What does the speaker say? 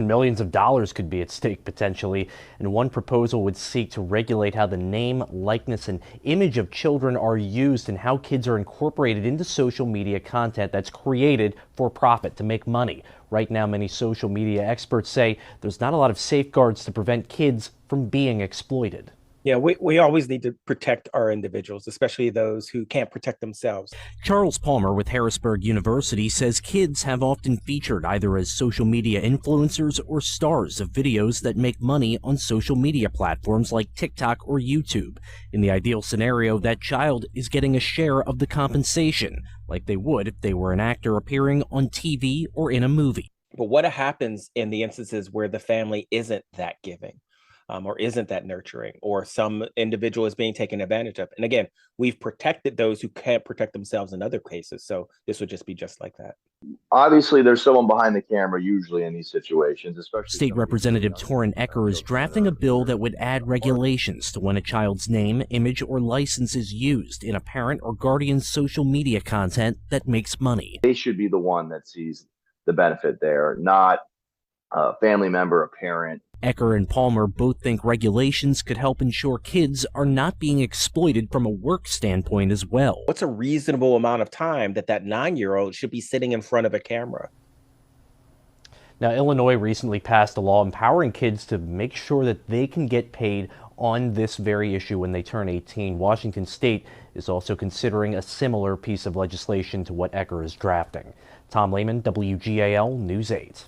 and millions of dollars could be at stake potentially, and one proposal would seek to regulate how the name, likeness, and image of children are used and how kids are incorporated into social media content that's created for profit to make money. Right now, many social media experts say there's not a lot of safeguards to prevent kids from being exploited. Yeah, we always need to protect our individuals, especially those who can't protect themselves. Charles Palmer with Harrisburg University says kids have often featured either as social media influencers or stars of videos that make money on social media platforms like TikTok or YouTube. In the ideal scenario, that child is getting a share of the compensation, like they would if they were an actor appearing on TV or in a movie. But what happens in the instances where the family isn't that giving? Or isn't that nurturing, or some individual is being taken advantage of? And again, we've protected those who can't protect themselves in other cases. So this would just be just like that. Obviously, there's someone behind the camera usually in these situations, especially. State Representative Torrin Ecker is drafting a bill that would add regulations to when a child's name, image, or license is used in a parent or guardian's social media content that makes money. They should be the one that sees the benefit there, not a family member, a parent. Ecker and Palmer both think regulations could help ensure kids are not being exploited from a work standpoint as well. What's a reasonable amount of time that 9-year-old should be sitting in front of a camera? Now, Illinois recently passed a law empowering kids to make sure that they can get paid on this very issue when they turn 18. Washington State is also considering a similar piece of legislation to what Ecker is drafting. Tom Lehman, WGAL News 8.